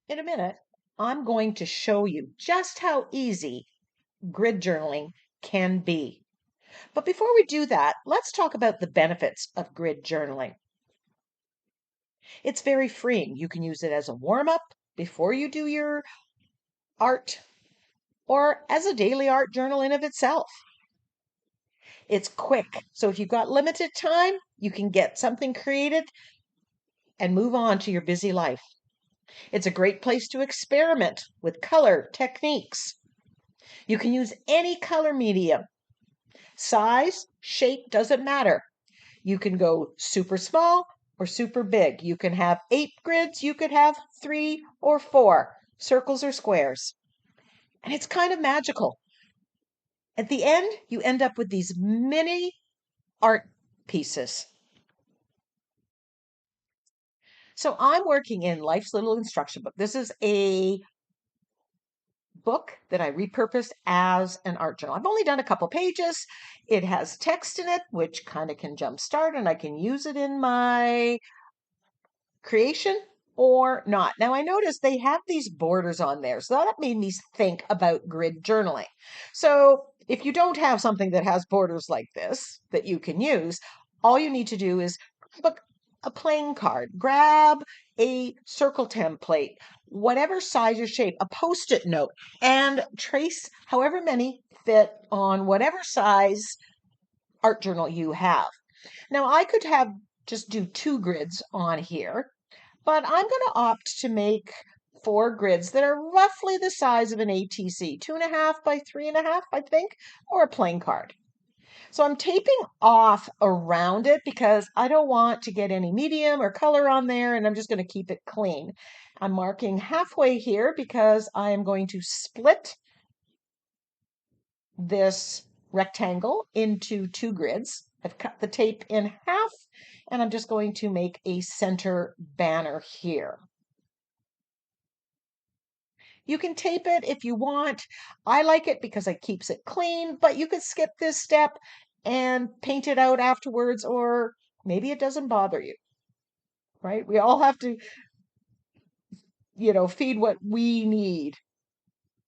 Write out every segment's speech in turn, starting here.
In a minute, I'm going to show you just how easy grid journaling can be. But before we do that, let's talk about the benefits of grid journaling. It's very freeing. You can use it as a warm up before you do your art or as a daily art journal in of itself. It's quick. So if you've got limited time, you can get something created and move on to your busy life. It's a great place to experiment with color techniques. You can use any color medium. Size, shape doesn't matter. You can go super small or super big. You can have 8 grids, you could have 3 or 4 circles or squares. And it's kind of magical. At the end, you end up with these mini art pieces. So I'm working in Life's Little Instruction Book. This is a book that I repurposed as an art journal. I've only done a couple pages. It has text in it, which kind of can jumpstart, and I can use it in my creation or not. Now, I noticed they have these borders on there, so that made me think about grid journaling. So if you don't have something that has borders like this that you can use, all you need to do is book a playing card, grab a circle template, whatever size or shape, a post-it note, and trace however many fit on whatever size art journal you have. Now, I could have just do 2 grids on here, but I'm going to opt to make 4 grids that are roughly the size of an ATC, 2.5 by 3.5, I think, or a playing card. So I'm taping off around it because I don't want to get any medium or color on there, and I'm just going to keep it clean. I'm marking halfway here because I am going to split this rectangle into 2 grids. I've cut the tape in half, and I'm just going to make a center banner here. You can tape it if you want. I like it because it keeps it clean, but you could skip this step and paint it out afterwards, or maybe it doesn't bother you, right? We all have to, feed what we need.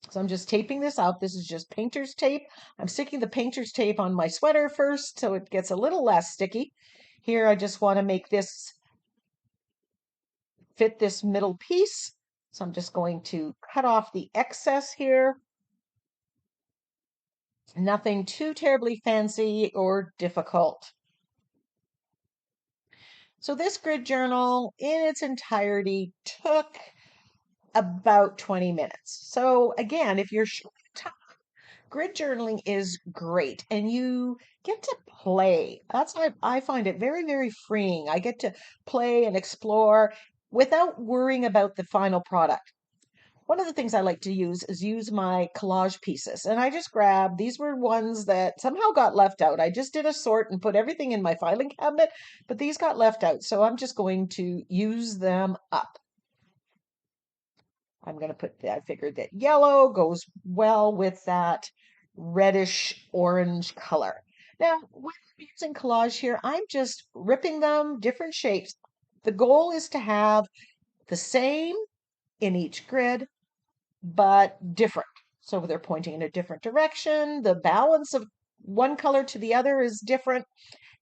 So I'm just taping this out. This is just painter's tape. I'm sticking the painter's tape on my sweater first so it gets a little less sticky. Here, I just want to make this fit this middle piece. So I'm just going to cut off the excess here. Nothing too terribly fancy or difficult. So this grid journal in its entirety took about 20 minutes. So again, if you're short of time, grid journaling is great and you get to play. That's why I find it very, very freeing. I get to play and explore without worrying about the final product. One of the things I like to use my collage pieces. And I just grabbed, these were ones that somehow got left out. I just did a sort and put everything in my filing cabinet, but these got left out. So I'm just going to use them up. I'm going to I figured that yellow goes well with that reddish orange color. Now, when I'm using collage here, I'm just ripping them different shapes. The goal is to have the same in each grid, but different. So they're pointing in a different direction. The balance of one color to the other is different.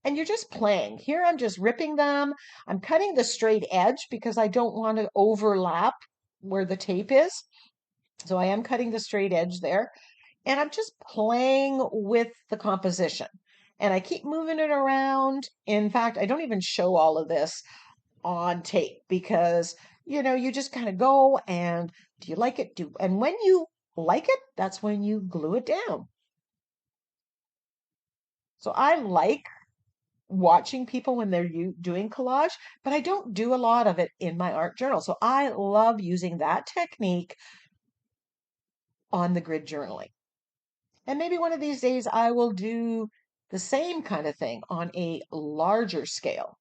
And you're just playing. Here I'm just ripping them. I'm cutting the straight edge because I don't want to overlap where the tape is. So I am cutting the straight edge there. And I'm just playing with the composition. And I keep moving it around. In fact, I don't even show all of this on tape because you just kind of go and do you like it? And when you like it, that's when you glue it down. So I like watching people when they're doing collage, but I don't do a lot of it in my art journal. So I love using that technique on the grid journaling. And maybe one of these days I will do the same kind of thing on a larger scale.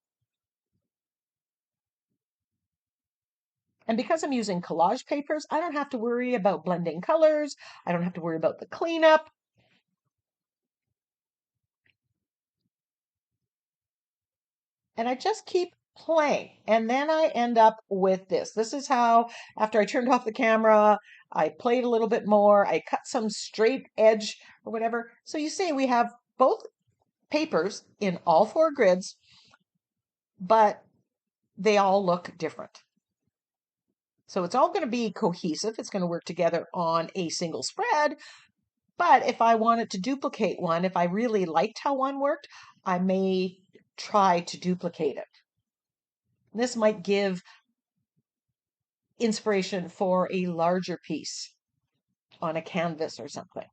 And because I'm using collage papers, I don't have to worry about blending colors. I don't have to worry about the cleanup. And I just keep plain. And then I end up with this. This is how, after I turned off the camera, I played a little bit more. I cut some straight edge or whatever. So you see, we have both papers in all 4 grids, but they all look different. So it's all going to be cohesive. It's going to work together on a single spread. But if I wanted to duplicate one, if I really liked how one worked, I may try to duplicate it. This might give inspiration for a larger piece on a canvas or something.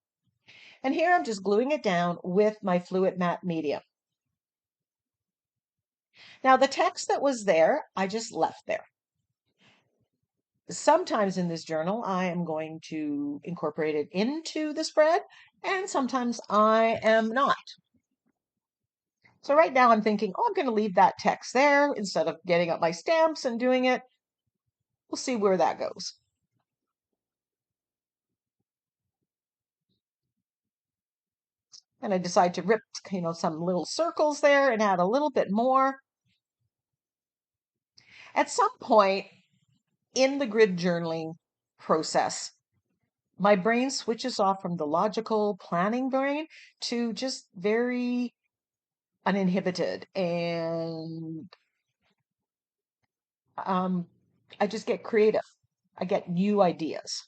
And here I'm just gluing it down with my fluid matte medium. Now the text that was there, I just left there. Sometimes in this journal, I am going to incorporate it into the spread, and sometimes I am not. So right now I'm thinking, oh, I'm going to leave that text there instead of getting up my stamps and doing it. We'll see where that goes. And I decide to rip, some little circles there and add a little bit more. At some point in the grid journaling process, my brain switches off from the logical planning brain to just very uninhibited, and I just get creative. I get new ideas.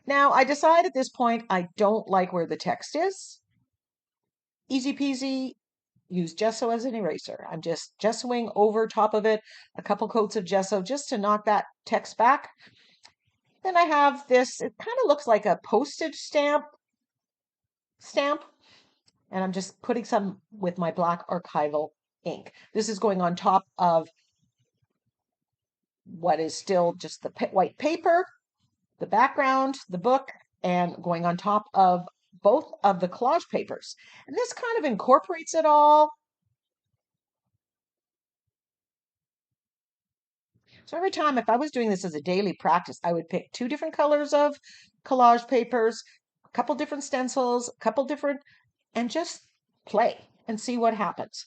Now, I decide at this point I don't like where the text is. Easy peasy, use gesso as an eraser. I'm just gessoing over top of it, a couple coats of gesso just to knock that text back. Then I have this, it kind of looks like a postage stamp, and I'm just putting some with my black archival ink. This is going on top of what is still just the white paper, the background, the book, and going on top of both of the collage papers. And this kind of incorporates it all. So every time, if I was doing this as a daily practice, I would pick 2 different colors of collage papers, a couple different stencils, a couple different, and just play and see what happens.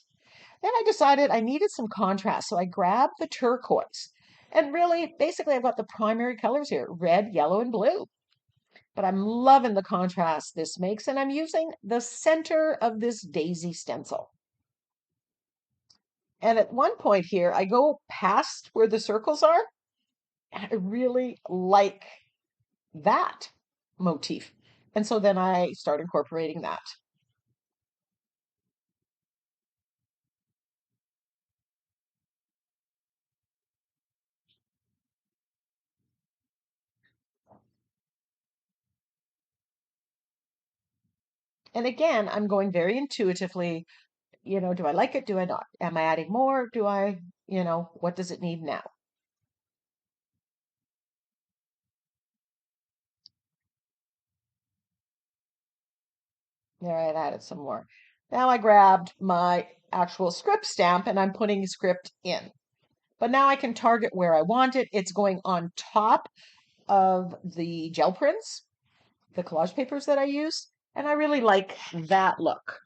Then I decided I needed some contrast, so I grabbed the turquoise. And really, basically, I've got the primary colors here, red, yellow, and blue. But I'm loving the contrast this makes, and I'm using the center of this daisy stencil. And at one point here, I go past where the circles are, and I really like that motif. And so then I start incorporating that. And again, I'm going very intuitively, do I like it? Do I not? Am I adding more? Do I, what does it need now? There, I had added some more. Now I grabbed my actual script stamp and I'm putting script in. But now I can target where I want it. It's going on top of the gel prints, the collage papers that I use, and I really like that look.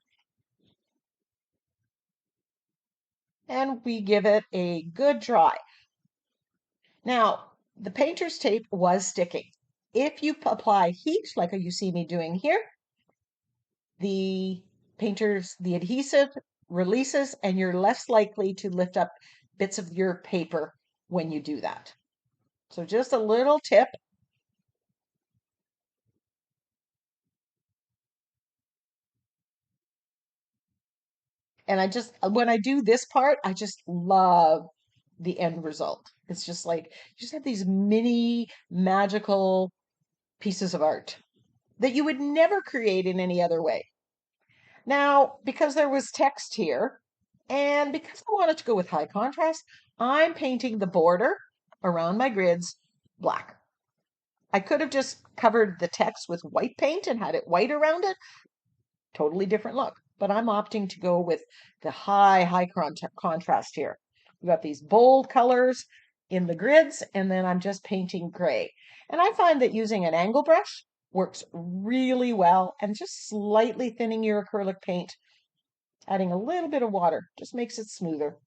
And we give it a good dry. Now, the painter's tape was sticking. If you apply heat, like you see me doing here, the adhesive releases and you're less likely to lift up bits of your paper when you do that. So just a little tip. And when I do this part, I just love the end result. It's just like, you just have these mini magical pieces of art that you would never create in any other way. Now, because there was text here, and because I wanted to go with high contrast, I'm painting the border around my grids black. I could have just covered the text with white paint and had it white around it. Totally different look. But I'm opting to go with the high contrast here. We've got these bold colors in the grids, and then I'm just painting gray. And I find that using an angle brush works really well, and just slightly thinning your acrylic paint, adding a little bit of water, just makes it smoother.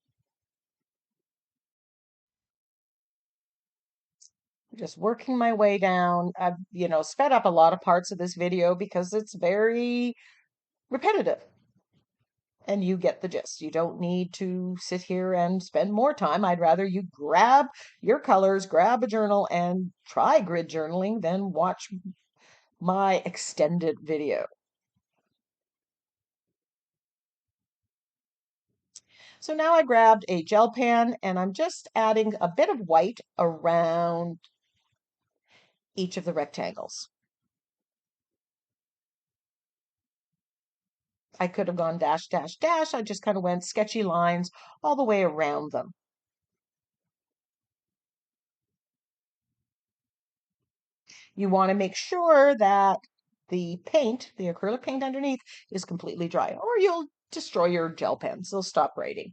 Just working my way down. I've, sped up a lot of parts of this video because it's very repetitive. And you get the gist. You don't need to sit here and spend more time. I'd rather you grab your colors, grab a journal, and try grid journaling than watch my extended video. So now I grabbed a gel pen and I'm just adding a bit of white around each of the rectangles. I could have gone dash, dash, dash. I just kind of went sketchy lines all the way around them. You want to make sure that the paint, the acrylic paint underneath, is completely dry, or you'll destroy your gel pens. They'll stop writing.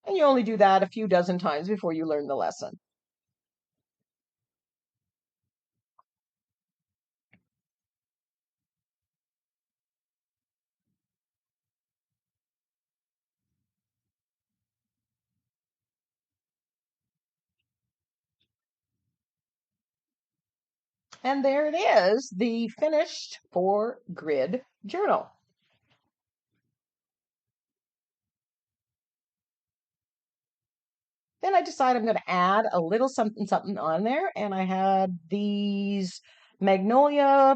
And you only do that a few dozen times before you learn the lesson. And there it is, the finished 4-grid journal. Then I decided I'm going to add a little something something on there, and I had these magnolia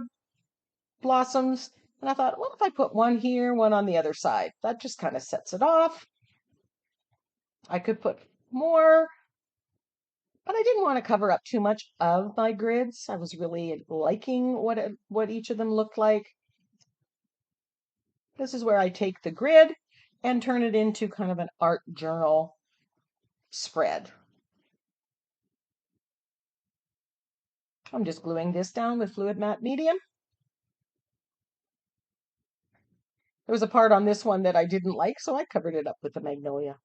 blossoms, and I thought, what if I put one here, one on the other side? That just kind of sets it off. I could put more, but I didn't want to cover up too much of my grids. I was really liking what each of them looked like. This is where I take the grid and turn it into kind of an art journal spread. I'm just gluing this down with fluid matte medium. There was a part on this one that I didn't like, so I covered it up with the magnolia.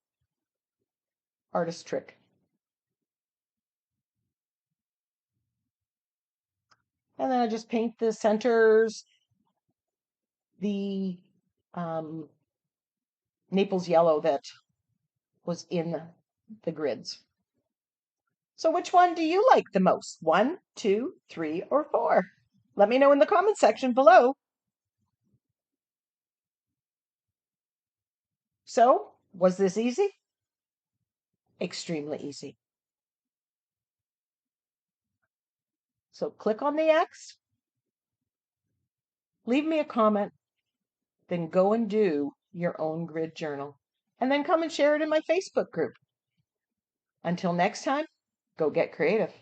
Artist trick. And then I just paint the centers, the Naples yellow that was in the grids. So which one do you like the most? 1, 2, 3, or 4? Let me know in the comment section below. So, was this easy? Extremely easy. So click on the X, leave me a comment, then go and do your own grid journal. And then come and share it in my Facebook group. Until next time, go get creative.